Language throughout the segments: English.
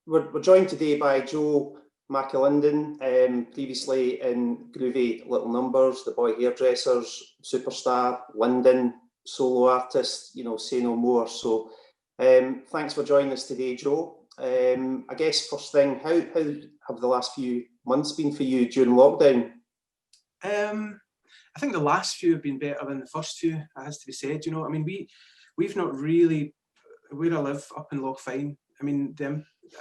We're joined today by Joe McAlinden, previously in groovy Little Numbers, The Boy Hairdressers, Superstar, Linden, solo artist, say no more. So thanks for joining us today, Joe. I guess first thing, how have the last few months been for you during lockdown? I think the last few have been better than the first few, it has to be said. I mean, we've not really, where I live up in Lochfine, I mean,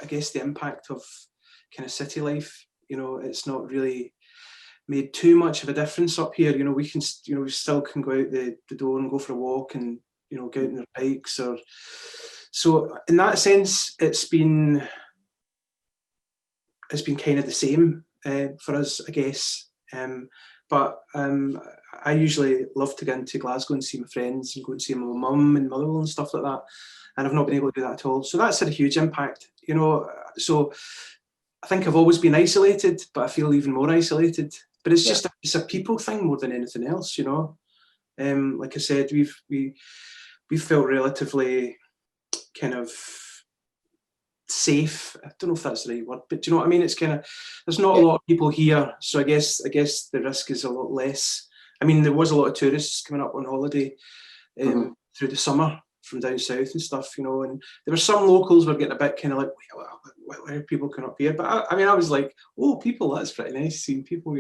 I guess the impact of kind of city life, it's not really made too much of a difference up here. We can, we still can go out the door and go for a walk and, get out on our bikes. So in that sense, it's been kind of the same for us, I guess. But I usually love to get into Glasgow and see my friends and go and see my mum and Motherwell and stuff like that. And I've not been able to do that at all. So that's had a huge impact, So I think I've always been isolated, but I feel even more isolated. But it's just it's a people thing more than anything else, Like I said, we've felt relatively kind of safe. I don't know if that's the right word, but do you know what I mean? It's kind of, there's not a lot of people here, so I guess the risk is a lot less. I mean, there was a lot of tourists coming up on holiday through the summer from down south and stuff, and there were some locals were getting a bit kind of like, why are people coming up here? But I mean, I was like, oh, people, that's pretty nice seeing people,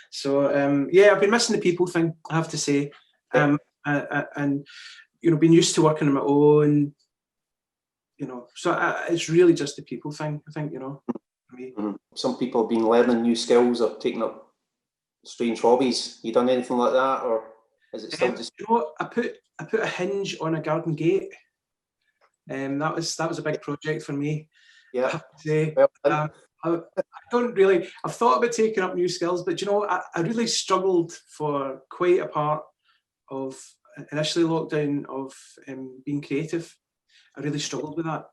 So I've been missing the people thing, I have to say, and being used to working on my own. So it's really just the people thing, I think, for me. Some people have been learning new skills or taking up strange hobbies. You done anything like that, or is it still just? I put a hinge on a garden gate, and that was a big project for me. Yeah. I have to say, I don't really. I've thought about taking up new skills, but I really struggled for quite a part of initially lockdown of being creative. I really struggled with that.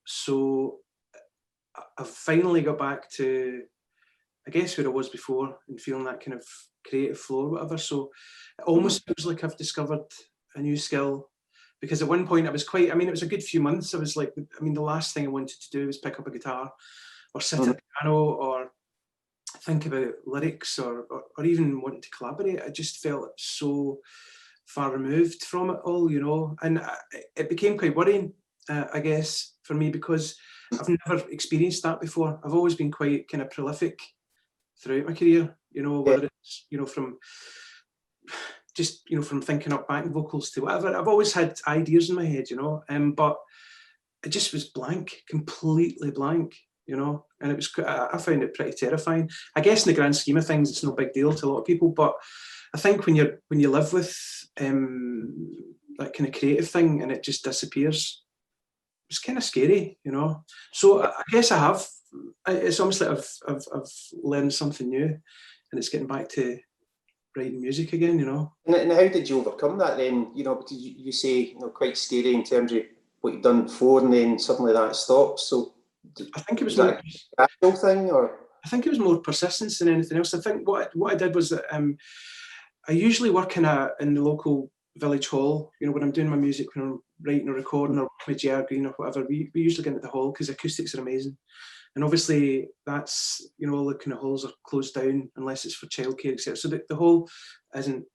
So I've finally got back to, I guess, where I was before and feeling that kind of creative flow or whatever. So it almost feels like I've discovered a new skill, because at one point I was it was a good few months. I was like, the last thing I wanted to do was pick up a guitar or sit at the piano or think about lyrics or even wanting to collaborate. I just felt so far removed from it all, and it became quite worrying, I guess, for me, because I've never experienced that before. I've always been quite kind of prolific throughout my career, whether it's, from just, from thinking up backing vocals to whatever. I've always had ideas in my head, but it just was blank, completely blank, and it was, I found it pretty terrifying. I guess in the grand scheme of things, it's no big deal to a lot of people, but I think when you live with that kind of creative thing and it just disappears, it's kind of scary, So I guess I have. It's almost like I've learned something new, and it's getting back to writing music again, And how did you overcome that then? Because you say quite scary in terms of what you've done before, and then suddenly that stops. So I think it was that a gradual thing, or? I think it was more persistence than anything else. I think what I did was that I usually work in the local village hall. when I'm doing my music, when I'm writing or recording or with J.R. Green or whatever, we usually get into the hall because the acoustics are amazing. And obviously that's, all the kind of halls are closed down unless it's for childcare, etc. So the hall isn't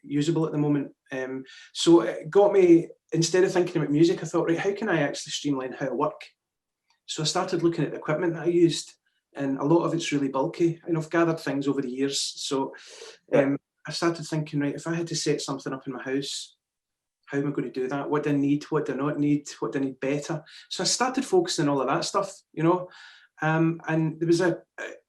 usable at the moment. So it got me, instead of thinking about music, I thought, right, how can I actually streamline how I work? So I started looking at the equipment that I used, and a lot of it's really bulky. And I've gathered things over the years. So I started thinking, right, if I had to set something up in my house, how am I going to do that? What do I need? What do I not need? What do I need better? So I started focusing on all of that stuff, and there was I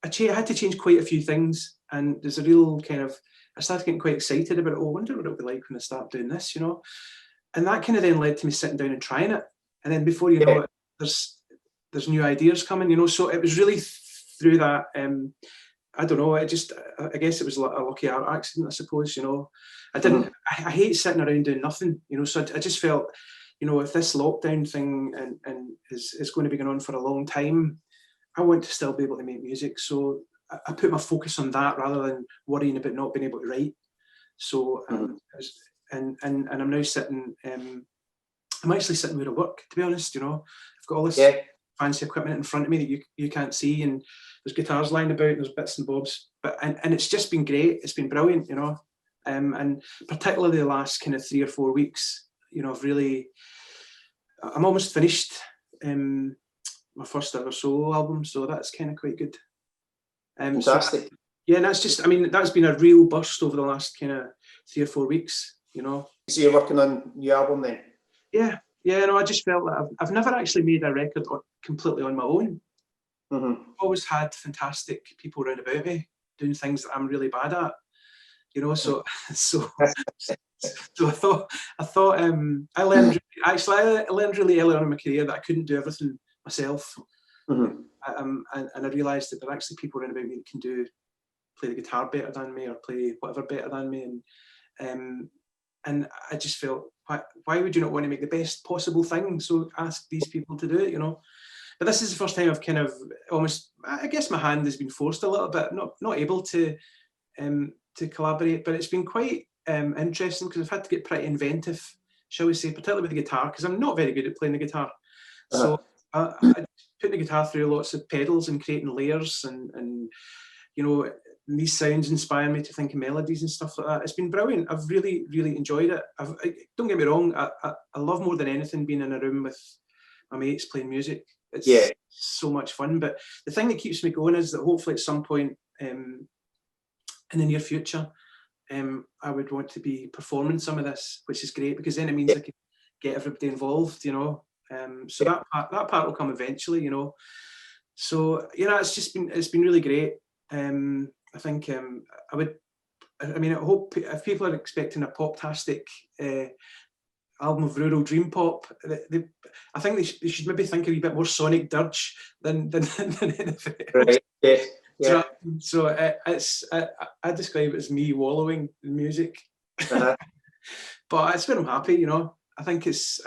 had to change quite a few things. And there's a real kind of, I started getting quite excited about, I wonder what it'll be like when I start doing this, And that kind of then led to me sitting down and trying it. And then before you know it, there's new ideas coming, So it was really through that, I don't know, I guess it was a lucky art accident, I suppose, I hate sitting around doing nothing, so I just felt, if this lockdown thing and is going to be going on for a long time, I want to still be able to make music. So I put my focus on that rather than worrying about not being able to write. So, and I'm now sitting I'm actually sitting where I work, to be honest. I've got all this fancy equipment in front of me that you can't see, and there's guitars lying about, and there's bits and bobs, and it's just been great. It's been brilliant, and particularly the last kind of 3 or 4 weeks, I'm almost finished my first ever solo album, so that's kind of quite good. Fantastic. So, yeah, and that's been a real burst over the last kind of 3 or 4 weeks, So you're working on a new album then? Yeah, I just felt that I've never actually made a record completely on my own. Mm-hmm. I've always had fantastic people around about me doing things that I'm really bad at, So I thought I learned really early on in my career that I couldn't do everything myself. Mm-hmm. And I realised that there are actually people around about me that can play the guitar better than me or play whatever better than me, and I just felt, why would you not want to make the best possible thing? So ask these people to do it, But this is the first time I've kind of almost, I guess my hand has been forced a little bit, not able to collaborate, but it's been quite interesting because I've had to get pretty inventive, shall we say, particularly with the guitar, because I'm not very good at playing the guitar. So I put the guitar through lots of pedals and creating layers, and these sounds inspire me to think of melodies and stuff like that. It's been brilliant. I've really, really enjoyed it. Don't get me wrong, I love more than anything being in a room with my mates playing music. It's so much fun. But the thing that keeps me going is that hopefully at some point in the near future, I would want to be performing some of this, which is great, because then it means I can get everybody involved, So that part will come eventually, So it's been really great. I think I hope if people are expecting a pop-tastic album of rural dream pop, I think they should maybe think a wee bit more Sonic Dirge than anything else. Right. Yeah. So I describe it as me wallowing in music, but it's where I'm happy, I think it's,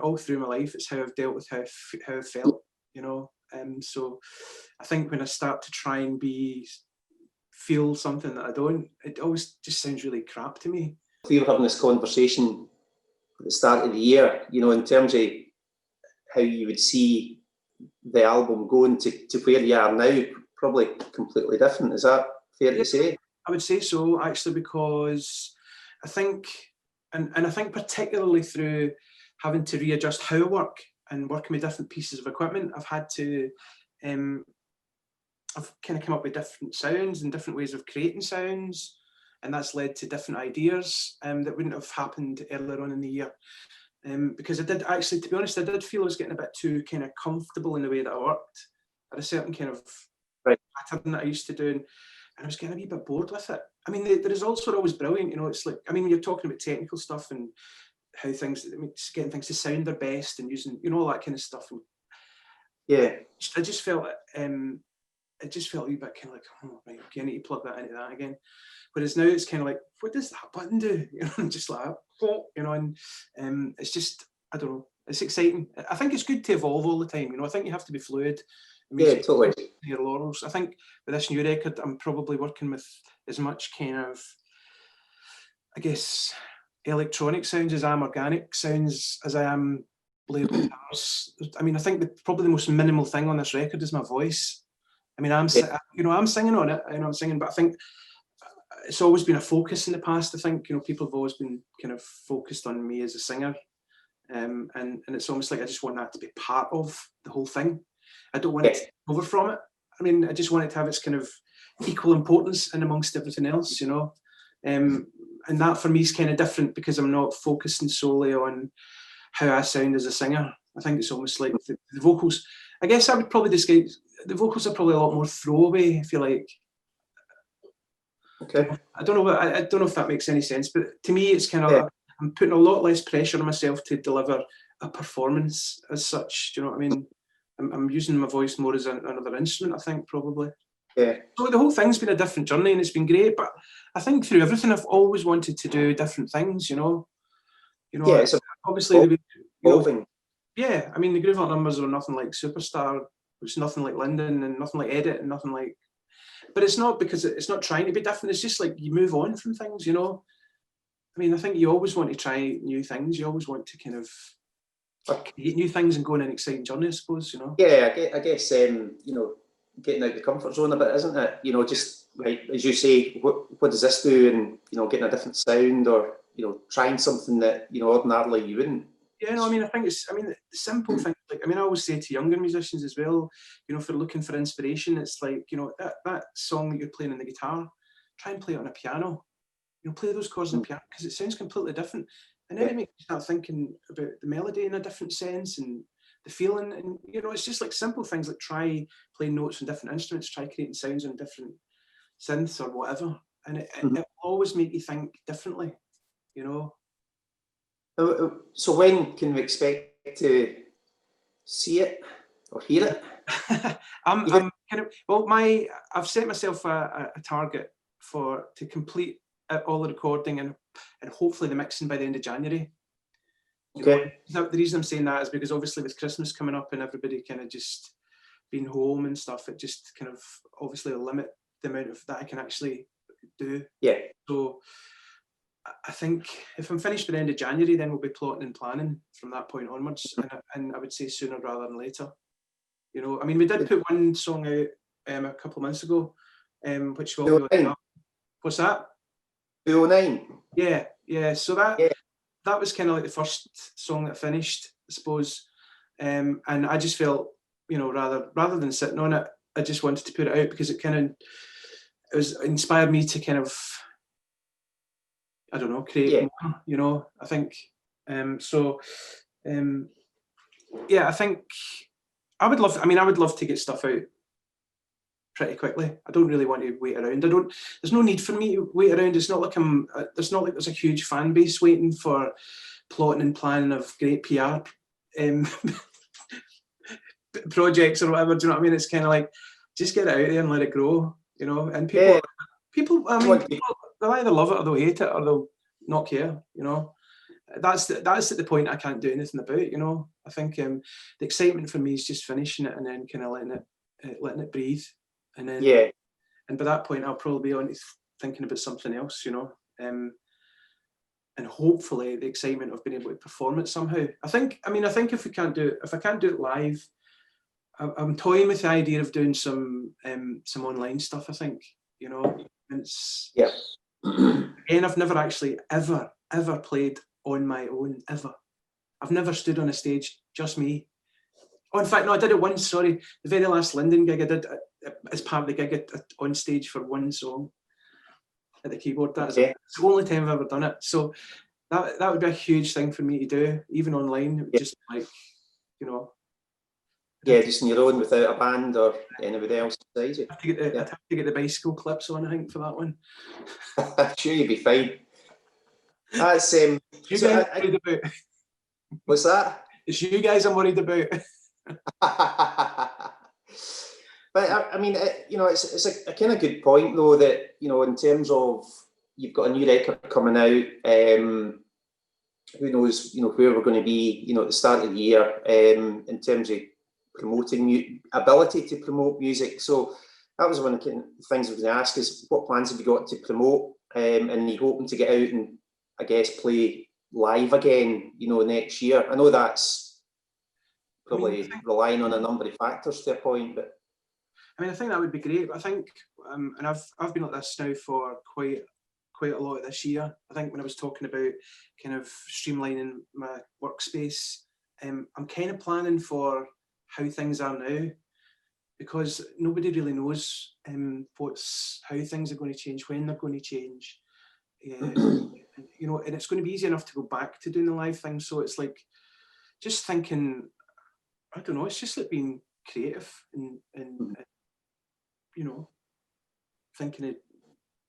all through my life, it's how I've dealt with how I felt, so I think when I start to try and feel something that I don't, it always just sounds really crap to me. We were having this conversation at the start of the year, in terms of how you would see the album going to where you are now, probably completely different. Is that fair to say? I would say so, actually, because I think, and I think particularly through having to readjust how I work and working with different pieces of equipment, I've had to, I've kind of come up with different sounds and different ways of creating sounds, and that's led to different ideas that wouldn't have happened earlier on in the year. Because I did actually, to be honest, I did feel I was getting a bit too kind of comfortable in the way that I worked. I had a certain kind of pattern that I used to do, and I was getting a wee bit bored with it. The results were always brilliant, it's like, when you're talking about technical stuff and how things, getting things to sound their best and using, all that kind of stuff. And I just felt it just felt a wee bit kind of like, oh, right, okay, I need to plug that into that again. Whereas now it's kind of like, what does that button do? I'm just like, and it's just, I don't know, it's exciting. I think it's good to evolve all the time. I think you have to be fluid. Totally. Your laurels. I think with this new record, I'm probably working with as much kind of, I guess, electronic sounds as I am organic sounds as I am playing guitars. I think probably the most minimal thing on this record is my voice. I'm singing on it, I'm singing, but I think it's always been a focus in the past. I think, people have always been kind of focused on me as a singer. And it's almost like I just want that to be part of the whole thing. I don't want it to take over from it. I just want it to have its kind of equal importance and amongst everything else, and that for me is kind of different because I'm not focusing solely on how I sound as a singer. I think it's almost like the vocals. I guess I would probably describe the vocals are probably a lot more throwaway, if you like. Okay. I don't know if that makes any sense, but to me, it's kind of I'm putting a lot less pressure on myself to deliver a performance as such. Do you know what I mean? I'm using my voice more as another instrument, I think, probably. Yeah. So the whole thing's been a different journey and it's been great, but I think through everything I've always wanted to do different things, it's obviously evolving. The Groove Art numbers are nothing like Superstar, it's nothing like Linden and nothing like Edit and nothing like, but it's not because it's not trying to be different, it's just like you move on from things, I think you always want to try new things, you always want to kind of create new things and go on an exciting journey, I suppose, you know. Yeah, I guess you know, getting out the comfort zone a bit, isn't it? You know, just right as you say, what does this do, and you know, getting a different sound, or you know, trying something that you know ordinarily you wouldn't. Yeah, no, I mean, I think the simple things, like, I mean, I always say to younger musicians as well, you know, if they're looking for inspiration, it's like, you know, that song that you're playing on the guitar, try and play it on a piano. You know, play those chords on the piano, because it sounds completely different. And then it makes you start thinking about the melody in a different sense and the feeling. And, you know, it's just like simple things like try playing notes on different instruments, try creating sounds on different synths or whatever. And it will always make you think differently, you know. So when can we expect to see it or hear it? I'm kind of, well, I've set myself a target to complete all the recording and hopefully the mixing by the end of January. You know, the reason I'm saying that is because obviously with Christmas coming up and everybody kind of just being home and stuff, it just kind of obviously will limit the amount of that I can actually do. Yeah. So I think if I'm finished by the end of January, then we'll be plotting and planning from that point onwards. And I would say sooner rather than later. You know, I mean, we did put one song out a couple of months ago, which will be on up. What's that? 209. Yeah. So that was kind of like the first song that finished, I suppose. And I just felt, you know, rather than sitting on it, I just wanted to put it out because it was inspired me to kind of, I don't know, create more, you know, I think. I think I would love to get stuff out pretty quickly. I don't really want to wait around. There's no need for me to wait around. It's not like there's a huge fan base waiting for plotting and planning of great PR projects or whatever. Do you know what I mean? It's kind of like, just get it out there and let it grow, you know. And people, they'll either love it or they'll hate it or they'll not care, you know. That's at the point I can't do anything about, you know. I think the excitement for me is just finishing it and then kind of letting it breathe, and then and by that point I'll probably be on to thinking about something else, you know. And hopefully the excitement of being able to perform it somehow. I think if I can't do it live, I'm toying with the idea of doing some online stuff. I think, you know, it's again, I've never actually ever played on my own ever. I've never stood on a stage, just me. Oh, in fact, no, I did it once. Sorry, the very last Linden gig I did as part of the gig on stage for one song at the keyboard. It's the only time I've ever done it. So that would be a huge thing for me to do, even online. It would just like, you know. Just on your own without a band or anybody else beside you. I'd have to get the bicycle clips on, I think, for that one. Sure, you'll be fine. That's you guys worried about. What's that? It's you guys I'm worried about. But I mean, you know, it's a kind of good point though, that, you know, in terms of you've got a new record coming out. Who knows, you know, where we're going to be, you know, at the start of the year, in terms of promoting ability to promote music. So that was one of the things I was going to ask is, what plans have you got to promote? And are you hoping to get out and, I guess, play live again, you know, next year? I know that's probably relying on a number of factors to a point, but I think that would be great. I think, and I've been at this now for quite a lot of this year. I think when I was talking about kind of streamlining my workspace, I'm kind of planning for how things are now, because nobody really knows how things are going to change, when they're going to change. You know, and it's going to be easy enough to go back to doing the live thing. So it's like just thinking, I don't know, it's just like being creative and you know, thinking of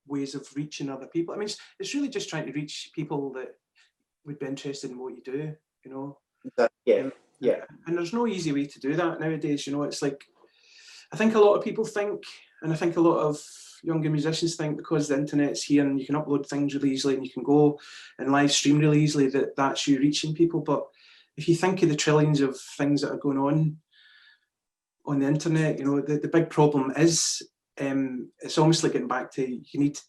ways of reaching other people. I mean, it's really just trying to reach people that would be interested in what you do, you know. And there's no easy way to do that nowadays, you know. It's like, I think a lot of people think, and I think a lot of younger musicians think, because the internet's here and you can upload things really easily and you can go and live stream really easily, that's you reaching people. But if you think of the trillions of things that are going on the internet, you know, the big problem is it's almost like getting back to, you need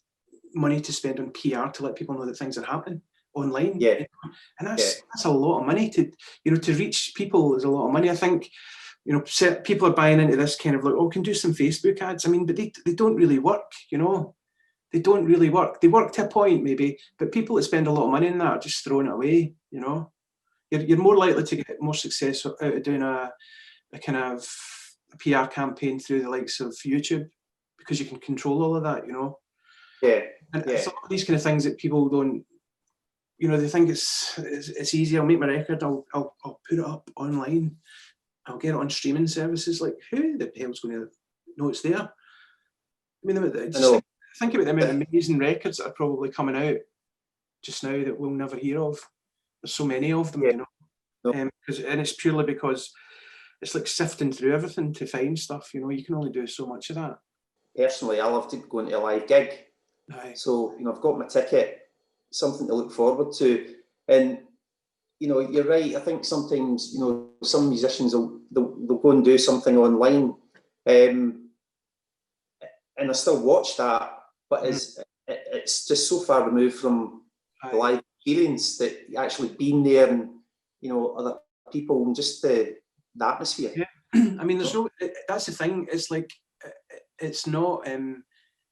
money to spend on PR to let people know that things are happening online. Yeah. And that's a lot of money to, to reach people is a lot of money. I think, people are buying into this kind of like, oh, can do some Facebook ads. I mean, but they don't really work, They don't really work. They work to a point maybe, but people that spend a lot of money on that are just throwing it away, You're more likely to get more success out of doing a kind of a PR campaign through the likes of YouTube, because you can control all of that, Yeah. And it's all these kind of things that people don't, they think it's easy. I'll make my record. I'll put it up online. I'll get it on streaming services. Like, who the hell's going to know it's there? I mean, think about the amount of amazing records that are probably coming out just now that we'll never hear of. There's so many of them, and it's purely because it's like sifting through everything to find stuff. You can only do so much of that. Personally, I love to go into a live gig. Aye. So, I've got my ticket, something to look forward to. And, you're right. I think sometimes, some musicians they'll go and do something online. And I still watch that, but it's just so far removed from the live experience that actually being there and, other people and just the atmosphere. Yeah. I mean, that's the thing. It's like, it's not,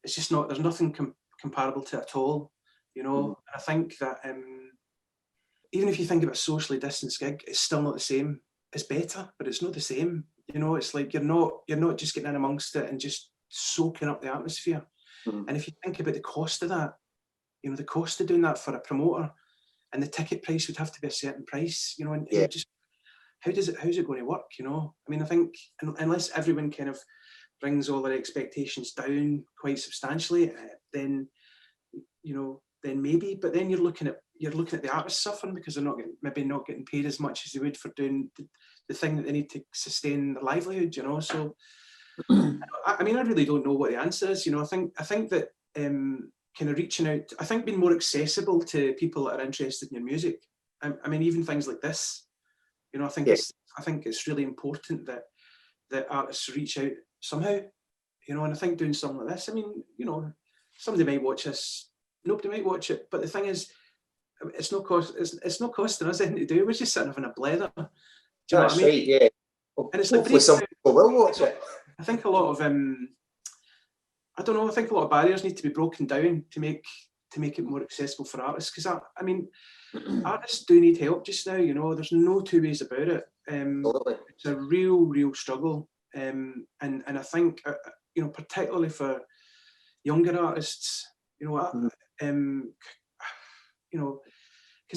it's just not, there's nothing comparable to it at all, And I think that even if you think about a socially distanced gig, it's still not the same. It's better, but it's not the same. It's like you're not just getting in amongst it and just soaking up the atmosphere. And if you think about the cost of that, the cost of doing that for a promoter, and the ticket price would have to be a certain price, and just how's it going to work? I mean, I think unless everyone kind of brings all their expectations down quite substantially, then maybe. But then you're looking at the artists suffering because they're not getting paid as much as they would for doing the thing that they need to sustain their livelihood. So I mean, I really don't know what the answer is. I think that kind of reaching out, I think being more accessible to people that are interested in your music. I mean, even things like this. I think it's really important that artists reach out somehow. And I think doing something like this, I mean, somebody might watch this, nobody might watch it, but the thing is, it's not costing us anything to do. We're just sitting having a blather. Do you know what I mean? Right, yeah. And it's hopefully some people will watch it. I think a lot of I don't know. I think a lot of barriers need to be broken down to make it more accessible for artists. Because I mean, artists do need help just now. There's no two ways about it. It's a real struggle. And I think particularly for younger artists, because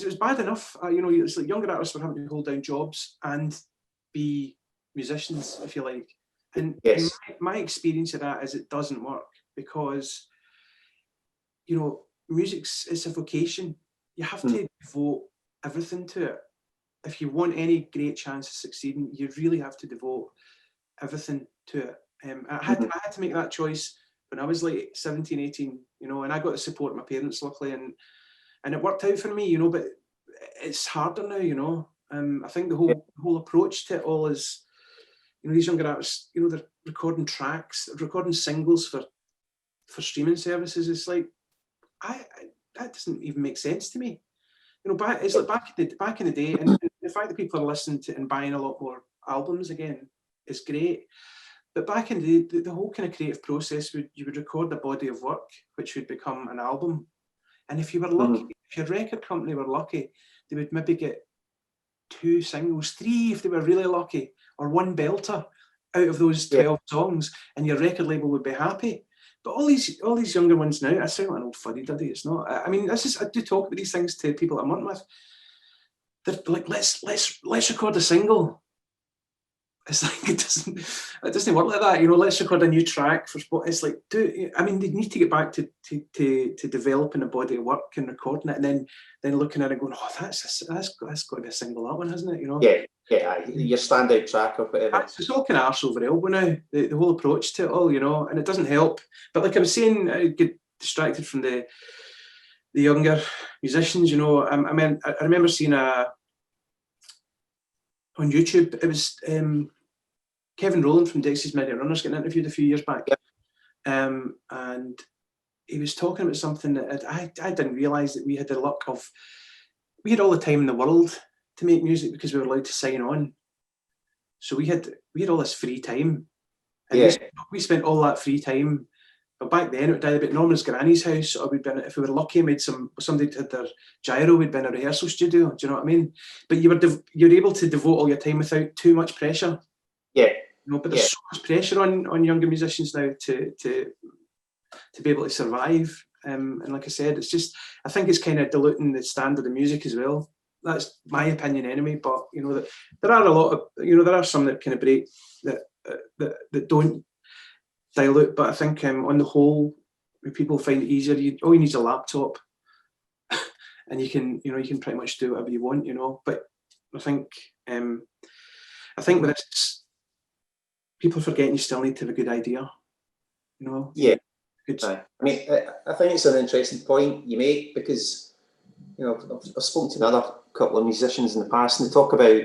it was bad enough. It's like younger artists were having to hold down jobs and be musicians, if you like. And my experience of that is it doesn't work because, it's a vocation. You have to devote everything to it. If you want any great chance of succeeding, you really have to devote everything to it. I had to make that choice when I was like 17, 18, and I got the support of my parents, luckily, and it worked out for me, but it's harder now, I think the whole approach to it all is, these younger artists, they're recording tracks, recording singles for streaming services. It's like, that doesn't even make sense to me. It's like back in the day, and the fact that people are listening to and buying a lot more albums again is great. But back in the day, the whole kind of creative process, you would record a body of work, which would become an album. And if you were lucky, if your record company were lucky, they would maybe get 2 singles, 3 if they were really lucky, or 1 belter out of those 12 songs, and your record label would be happy. But all these younger ones now, I sound like an old fuddy-duddy. It's not. I mean, I do talk about these things to people I'm working with. They're like, let's record a single. It's like it doesn't work like that. Let's record a new track for spot. It's like, they need to get back to developing a body of work and recording it, and then looking at it and going, oh, that's got to be a single, that one, hasn't it? Your standout track or whatever. It's all kind of arse over elbow now. The whole approach to it all, and it doesn't help. But like I was saying, I get distracted from the younger musicians. I remember seeing on YouTube, it was Kevin Rowland from Dixie's Midnight Runners getting interviewed a few years back. And he was talking about something that I didn't realise that we had the luck of we had all the time in the world to make music because we were allowed to sign on. So we had all this free time, and we spent all that free time. But back then it would either be at Norman's granny's house, or we'd been, if we were lucky, made somebody had their gyro, we'd been in a rehearsal studio. Do you know what I mean? But you were able to devote all your time without too much pressure. Yeah. But there's so much pressure on younger musicians now to be able to survive. And like I said, it's just, I think it's kind of diluting the standard of music as well. That's my opinion anyway. But that there are a lot of, there are some that kind of break that don't dilute. But I think on the whole, when people find it easier, all you need is a laptop, and you can pretty much do whatever you want. But I think with this, people forgetting you still need to have a good idea. Yeah. I mean, I think it's an interesting point you make, because I've spoken to another couple of musicians in the past, and they talk about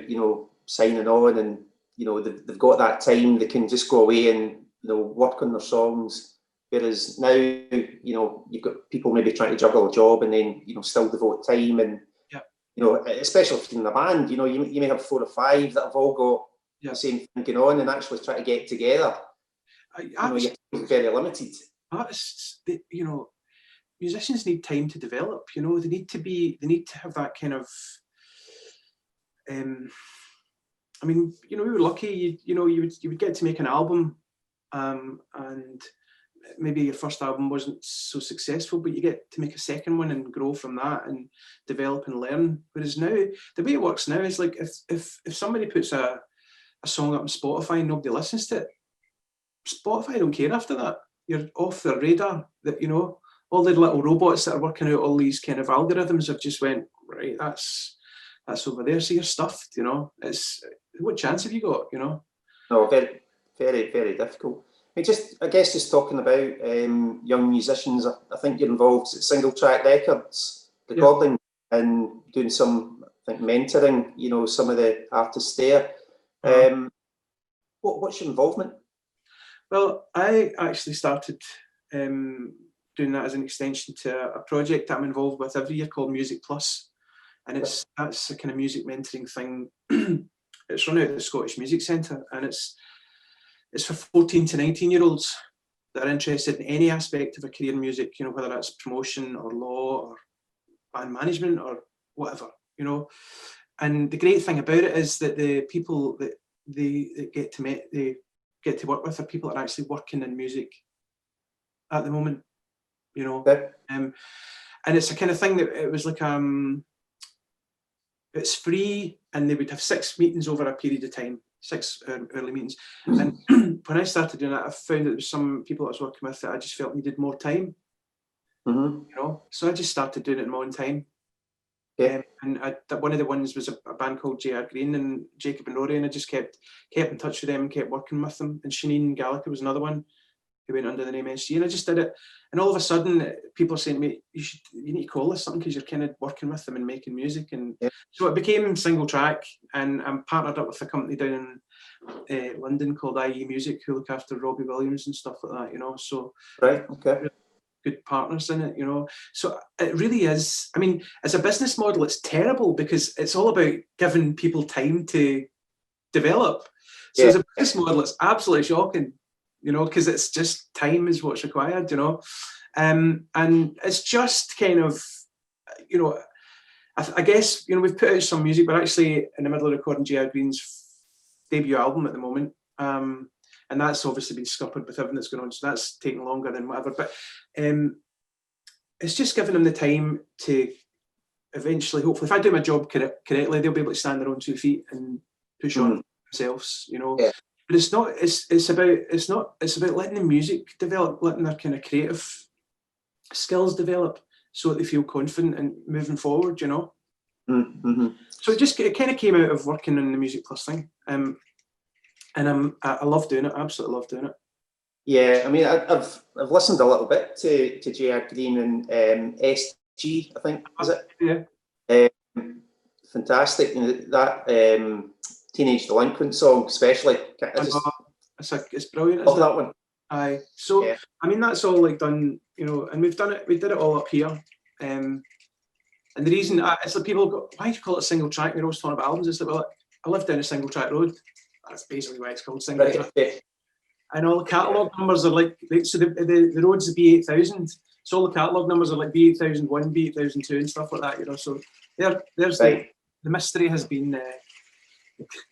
signing on, and they've got that time, they can just go away and work on their songs, whereas now you've got people maybe trying to juggle a job and then still devote time, and especially if you're in a band, you may have 4 or 5 that have all got the same thing going on, and actually try to get together. You're very limited. Musicians need time to develop. They need to have that kind of. We were lucky. You would get to make an album, and maybe your first album wasn't so successful, but you get to make a second one and grow from that and develop and learn. Whereas now, the way it works now is like if somebody puts a song up on Spotify and nobody listens to it, Spotify don't care after that. You're off their radar. That all the little robots that are working out all these kind of algorithms have just went, right, that's over there, so you're stuffed. It's, what chance have you got? No, very, very, very difficult. I guess just talking about young musicians, I think you're involved at Single Track Records, recording and doing some, I think, mentoring, some of the artists there. What's your involvement? Well, I actually started doing that as an extension to a project that I'm involved with every year called Music Plus, and that's a kind of music mentoring thing. It's run out at the Scottish Music Centre, and it's for 14 to 19-year-olds that are interested in any aspect of a career in music, whether that's promotion or law or band management or whatever, And the great thing about it is that the people that they get to work with are people that are actually working in music at the moment, and it's a kind of thing that it was like it's free, and they would have 6 meetings over a period of time, 6 early meetings. And when I started doing that, I found that there was some people I was working with that I just felt needed more time. So I just started doing it in my own time. And one of the ones was a band called J.R. Green and Jacob and Rory, and I just kept in touch with them and kept working with them. And Shaneen Gallagher was another one who went under the name SG, and I just did it. And all of a sudden, people are saying to me, you need to call this something, because you're kind of working with them and making music. And so it became Single Track, and I'm partnered up with a company down in London called IE Music, who look after Robbie Williams and stuff like that, So right, okay. Good partners in it, So it really is. I mean, as a business model, it's terrible because it's all about giving people time to develop. So as a business model, it's absolutely shocking, because it's just time is what's required, and it's just kind of, I guess, we've put out some music. We're actually in the middle of recording J.R. Green's debut album at the moment. And that's obviously been scuppered with everything that's going on, so that's taking longer than whatever. But it's just giving them the time to eventually, hopefully, if I do my job correctly, they'll be able to stand on their own 2 feet and push on themselves, But it's not. It's about letting the music develop, letting their kind of creative skills develop, so that they feel confident and moving forward, So it kind of came out of working on the Music Plus thing. And I love doing it. I absolutely love doing it. Yeah, I mean, I've listened a little bit to J.R. Green and SG, I think, is it? Yeah. Fantastic. That Teenage Delinquent song, especially. It's brilliant. Love that one. Aye. So I mean, that's all like done, and we did it all up here. And the reason, it's like people go, why do you call it a single track? You're always talking about albums. It's like, well, I live down a single track road. That's basically why it's called single track. Yeah. And all the catalogue numbers are like, so the road's the B8000. So all the catalogue numbers are like B8001, B8002 and stuff like that, you know. So there's the mystery has been,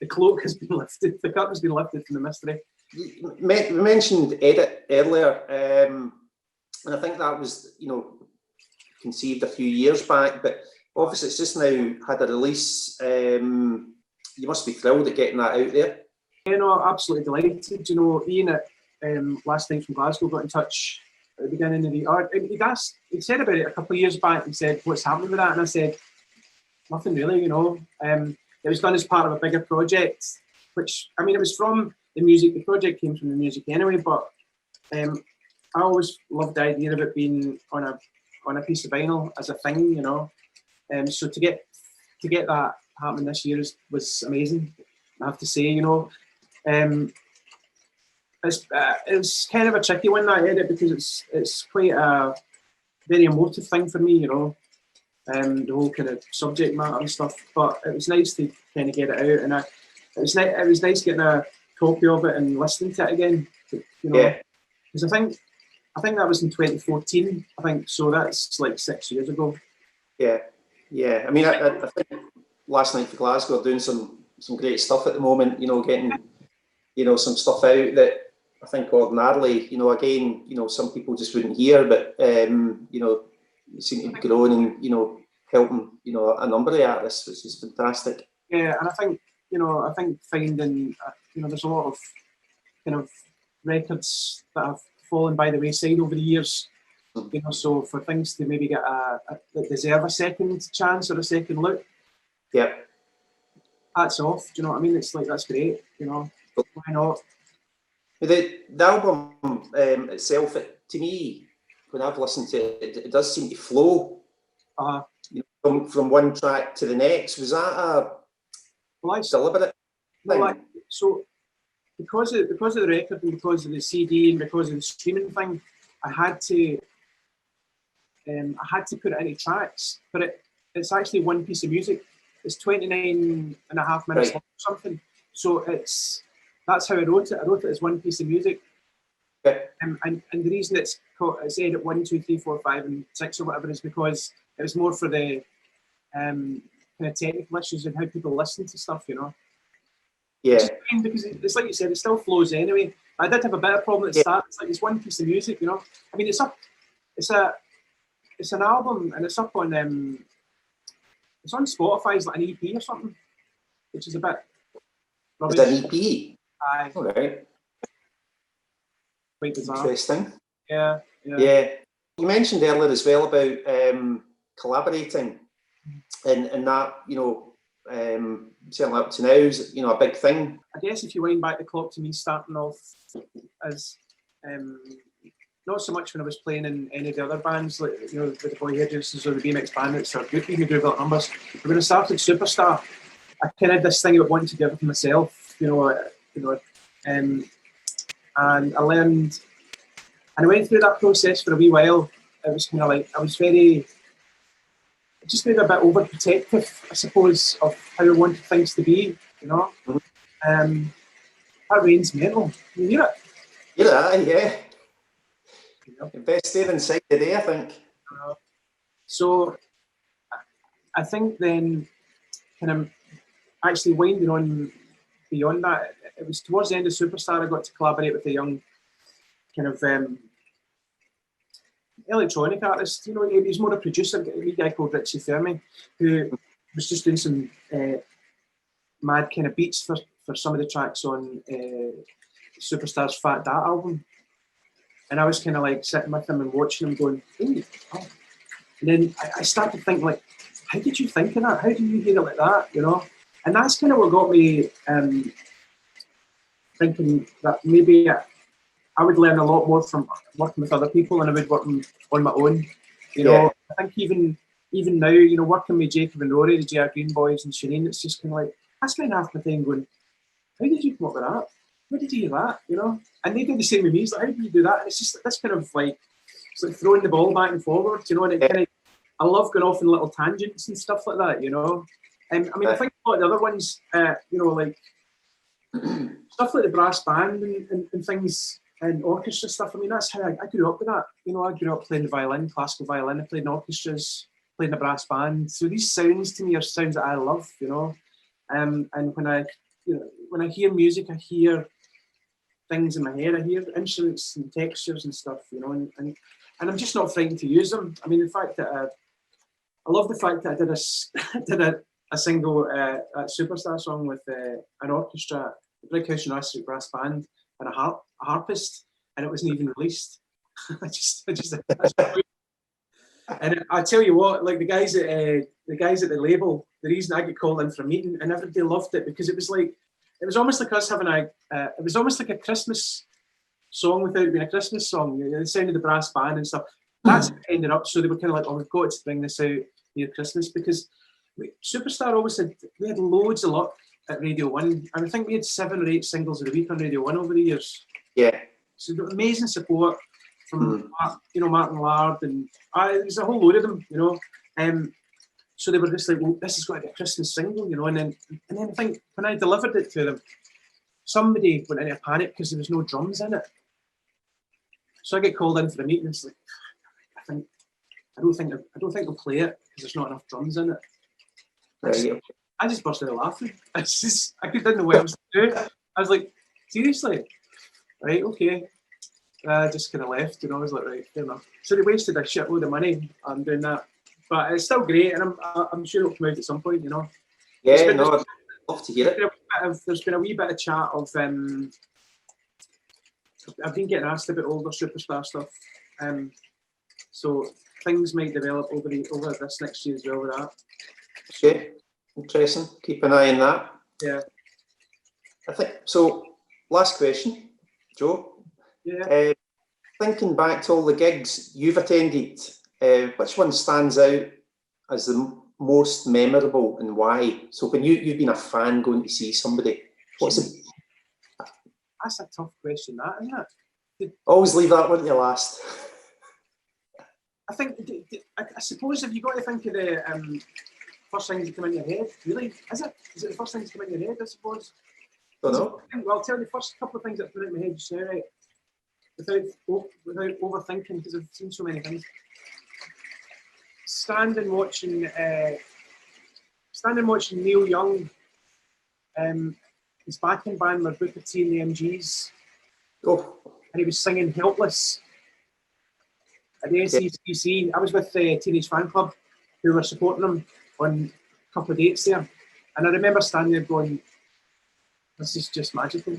the cloak has been lifted, the curtain has been lifted from the mystery. You mentioned Edit earlier, and I think that was, you know, conceived a few years back, but obviously it's just now had a release. You must be thrilled at getting that out there. Yeah, no, absolutely delighted. You know, Ian at Last Night from Glasgow got in touch at the beginning of the year. He said about it a couple of years back and said, what's happening with that? And I said, nothing really, you know. It was done as part of a bigger project, which, I mean, it was from the music. The project came from the music anyway, but I always loved the idea of it being on a piece of vinyl as a thing, you know. So to get that happening this year was amazing, I have to say, you know. It's kind of a tricky one, that Edit, because it's quite a very emotive thing for me, you know. The whole kind of subject matter and stuff, but it was nice to kind of get it out, and it was nice getting a copy of it and listening to it again, you know, because I think that was in 2014, I think, so that's like 6 years ago. Yeah. I mean, I think Last Night for Glasgow are doing some great stuff at the moment, you know, getting, you know, some stuff out that I think ordinarily, you know, again, you know, some people just wouldn't hear, but you know, you seem to be growing and, you know, helping, you know, a number of artists, which is fantastic. Yeah, and I think, you know, finding, you know, there's a lot of kind of records that have fallen by the wayside over the years, you know, so for things to maybe get that deserve a second chance or a second look. Yeah. Hats off, do you know what I mean? It's like, that's great, you know, why not? The album itself, to me, when I've listened to it, it does seem to flow. You know, from one track to the next. Was that a deliberate thing? So because of the record and because of the CD and because of the streaming thing, I had to put it into tracks, but it's actually one piece of music. It's 29 and a half minutes long or something. So that's how I wrote it. I wrote it as one piece of music. And the reason it's Edit 1, 2, 3, 4, 5, and 6 or whatever is because it was more for the kind of technical issues and how people listen to stuff, you know. Yeah. Because it's like you said, it still flows anyway. I did have a bit of problem at the start. It's like it's one piece of music, you know. I mean, it's an album and it's up on it's on Spotify as like an EP or something, which is a bit rubbish. It's an EP. Aye. All right. Quite bizarre. Interesting. Yeah. You mentioned earlier as well about collaborating, and that, you know, certainly up to now is, you know, a big thing. I guess if you wind back the clock to me starting off as not so much when I was playing in any of the other bands, like, you know, with the Boy Hairdressers or the BMX Bandits or Goofy who do about numbers. But when I started Superstar, I kind of had this thing about wanting to do everything myself, you know, and I learned, and I went through that process for a wee while. It was kind of like, I was just maybe a bit overprotective, I suppose, of how I wanted things to be, you know. That rain's mental. You hear it? Yeah. Best staying inside today, I think. So I think then kind of actually winding on beyond that, it was towards the end of Superstar I got to collaborate with a young kind of electronic artist. You know, he's more a producer, a guy called Richie Fermi, who was just doing some mad kind of beats for some of the tracks on Superstar's Fat Dat album. And I was kind of like sitting with him and watching him going, ooh, oh. And then I started to think, like, how did you think of that? How do you hear it like that, you know? And that's kind of what got me thinking that maybe I would learn a lot more from working with other people than I would working on my own. You know, I think even now, you know, working with Jacob and Rory, the JR Green Boys and Shireen, it's just kind of like, I spend half my time going, how did you come up with that? Where did you hear that? You know? And they do the same with me. It's like, how do you do that? And it's just this kind of like, it's like throwing the ball back and forward, you know, and it kind of, I love going off in little tangents and stuff like that, you know. I mean, I think a lot of the other ones, you know, like stuff like the brass band and things and orchestra stuff. I mean, that's how I grew up with that. You know, I grew up playing the violin, classical violin. I played in orchestras, played in a brass band. So these sounds to me are sounds that I love, you know. And when I hear music, I hear things in my head. I hear instruments and textures and stuff, you know, and I'm just not frightened to use them. I mean, in fact, I love the fact that I did a single Superstar song with an orchestra, a British University brass band, and a harpist, and it wasn't even released. And I tell you what, like the guys at the label, the reason I get called in for a meeting, and everybody loved it because it was almost like us having it was almost like a Christmas song without being a Christmas song. You know, the sound of the brass band and stuff. That's how it ended up. So they were kind of like, oh, we've got to bring this out near Christmas because Superstar always had loads of luck at Radio 1. And I think we had 7 or 8 singles a week on Radio 1 over the years. Yeah. So amazing support from Martin Lard, and there's a whole load of them, you know. So they were just like, well, this has got to be a Christmas single, you know. And then I think when I delivered it to them, somebody went into a panic because there was no drums in it. So I get called in for a meeting. It's like, I don't think they'll play it because there's not enough drums in it. I just burst out laughing. I didn't know what else to do. I was like, seriously? Right, okay. I just kind of left, you know. I was like, right, fair enough. So they wasted a shitload of money on doing that. But it's still great, and I'm sure it'll come out at some point, you know. Yeah, I'd love to hear it. There's been a wee bit of chat of I've been getting asked about older Superstar stuff. So things might develop over this next year as well with that. Okay, interesting. Keep an eye on that. Yeah. I think so. Last question, Joe. Yeah. Thinking back to all the gigs you've attended, which one stands out as the most memorable and why? So when you've been a fan going to see somebody, what's it? That's a tough question, that, isn't it? Always leave that one to last. I think, I suppose if you got to think of the first things that come in your head, really, is it the first things that come in your head, I suppose? Don't know. Well, I'll tell you the first couple of things that put in my head just now, right? Without overthinking, because I've seen so many things. Standing watching Neil Young, his backing band were Booker T and the MGs. Oh. And he was singing Helpless at the SCCC. I was with the Teenage Fan Club who were supporting him on a couple of dates there. And I remember standing there going, this is just magical.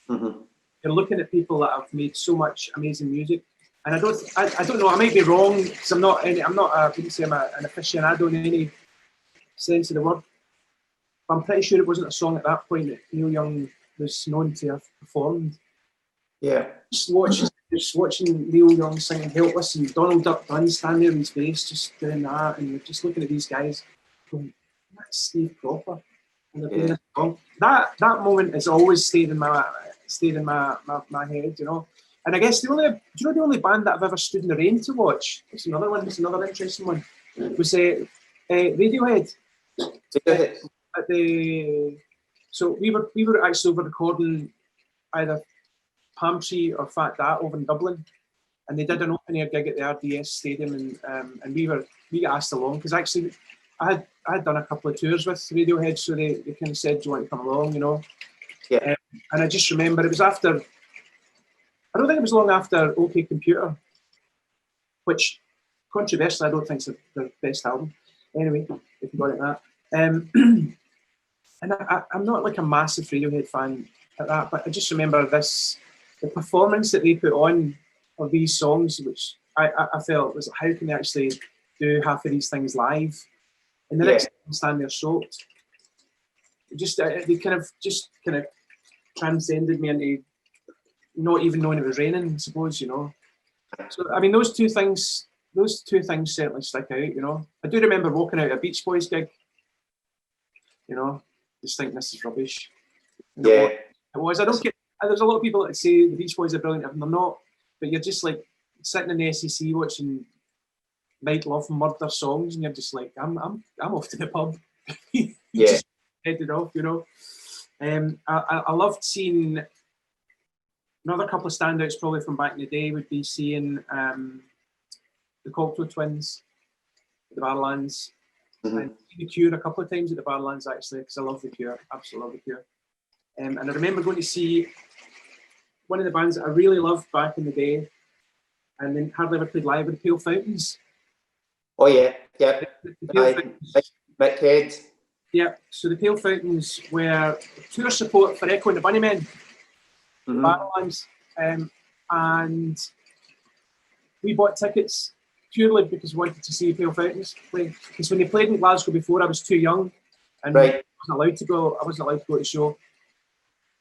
Mm-hmm. You're looking at people that have made so much amazing music. And I don't know, I might be wrong because I wouldn't say I'm an aficionado in any sense of the word. But I'm pretty sure it wasn't a song at that point that Neil Young was known to have performed. Yeah. Just watching Neil Young singing Helpless and Donald Duck Dunn standing there in his face just doing that, and just looking at these guys going, that's Steve Cropper. And they're doing a song. That moment has always stayed in my head, you know. And I guess the only band that I've ever stood in the rain to watch, it's another interesting one, was Radiohead. So we were actually over recording either Palm Tree or Fat Dat over in Dublin, and they did an open air gig at the RDS Stadium, and we got asked along because actually I had done a couple of tours with Radiohead, so they kind of said, do you want to come along, you know? Yeah. And I just remember it was after, I don't think it was long after OK Computer, which controversially I don't think is their best album. Anyway, if you got it that. And I'm not like a massive Radiohead fan at that, but I just remember the performance that they put on of these songs, which I felt was, how can they actually do half of these things live? And the next time stand there soaked. They kind of transcended me into not even knowing it was raining, I suppose, you know. So I mean, those two things certainly stick out, you know. I do remember walking out a Beach Boys gig, you know, just thinking this is rubbish. Yeah. It was. I don't get. There's a lot of people that say the Beach Boys are brilliant, and they're not. But you're just like sitting in the SEC watching night love murder songs, and you're just like, I'm off to the pub. You Yeah. just headed off, you know. I loved seeing another couple of standouts probably from back in the day would be seeing the Cocteau Twins at the Barlands. And the Cure a couple of times at the Barlands actually, because I love the Cure, absolutely love the Cure. And I remember going to see one of the bands that I really loved back in the day, and then hardly ever played live, with the Pale Fountains. Oh yeah, yeah. The Pale Fountains. McAlinden. Yeah, so the Pale Fountains were tour support for Echo and the Bunnymen, Barlands, and we bought tickets purely because we wanted to see Pale Fountains play. Because when they played in Glasgow before, I was too young and I wasn't allowed to go. I wasn't allowed to go to the show.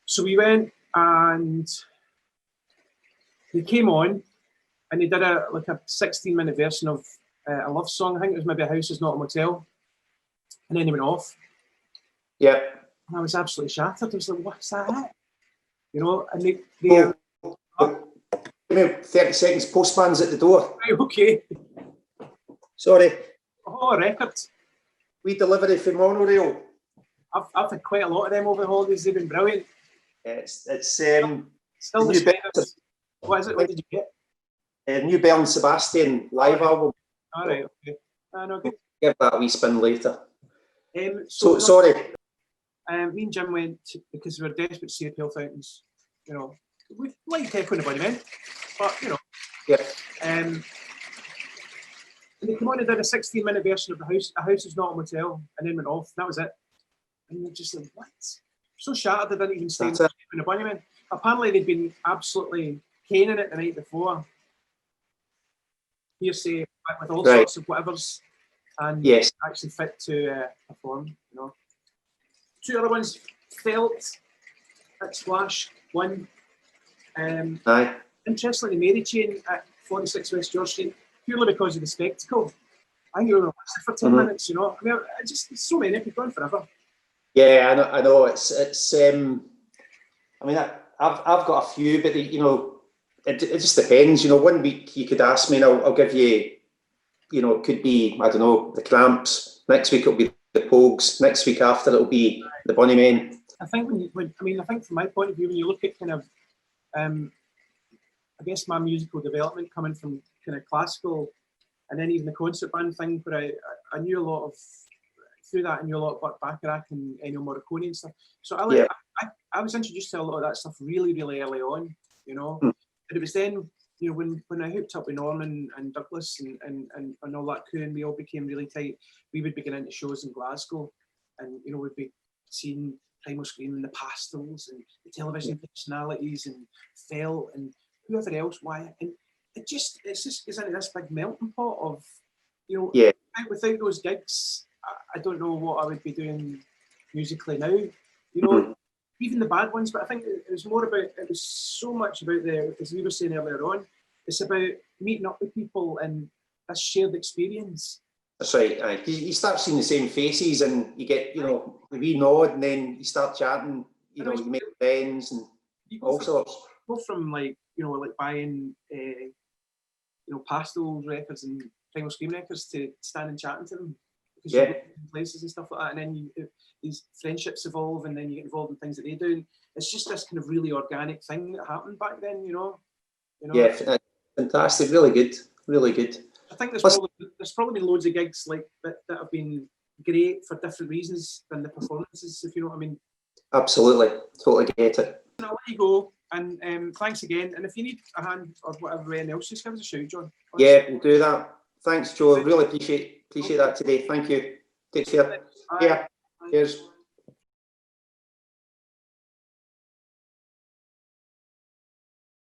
So we went and they came on and they did a 16-minute version of a love song. I think it was maybe A House Is Not a Motel. And then they went off. Yeah. And I was absolutely shattered. I was like, what's that? You know, and they give me 30 seconds, postman's at the door. Right, okay. Sorry. Oh, record. We delivery from monorail. I've had quite a lot of them over the holidays. They've been brilliant. It's still the best. What is it? What did you get? New Bell and Sebastian live album. All right, okay. No, good. Give that a wee spin later. So sorry. Me and Jim went because we were desperate to see the Pale Fountains. You know, we liked Echo and the Bunnymen, but you know. Yeah. And they came on and did a 16-minute version of A House Is Not a Motel, and then went off. That was it. And you're just like, what? So shattered they didn't even stay with the Bunnymen. Apparently they'd been absolutely caning it the night before. Hearsay with all sorts of whatevers, and actually fit to perform. You know, two other ones felt at Splash. One, interestingly, Mary Chain at 46 West George Street, purely because of the spectacle. I think you were for 10 minutes. You know, I mean, just so many people going forever. Yeah, I know. It's. I mean, I've got a few, but you know. It just depends, you know. 1 week you could ask me and I'll give you, you know, it could be, I don't know, the Cramps. Next week it'll be the Pogues. Next week after it'll be the Bunnymen. I think I think from my point of view, when you look at kind of, I guess my musical development coming from kind of classical, and then even the concert band thing, where I knew a lot of, through that I knew a lot about Bacharach and Ennio Morricone and stuff. So I was introduced to a lot of that stuff really, really early on, you know. And it was then, you know, when I hooked up with Norman and Douglas and all that crew, and we all became really tight, we would be getting into shows in Glasgow, and you know, we'd be seeing Primal Scream and the Pastels and the Television Personalities and Felt and whoever else. Why? And it's just isn't it this big melting pot of, you know, without those gigs, I don't know what I would be doing musically now. You know. Even the bad ones, but I think it was so much about as we were saying earlier on, it's about meeting up with people and this shared experience. That's right. You start seeing the same faces and you get, you know, a wee nod, and then you start chatting, you know, you make friends and all sorts. Go from like, you know, like buying, you know, Pastels records and Primal Scream records to standing chatting to them. Because you go to places and stuff like that, and then these friendships evolve, and then you get involved in things that they do. And it's just this kind of really organic thing that happened back then, you know. Yeah, fantastic, really good. I think there's probably been loads of gigs like that have been great for different reasons than the performances, if you know what I mean. Absolutely, totally get it. I'll let you go, and thanks again. And if you need a hand or whatever else, just give us a shout, John. Yeah, we'll do that. Thanks, Joe. Really appreciate that today. Thank you. Take care. Yeah. Cheers.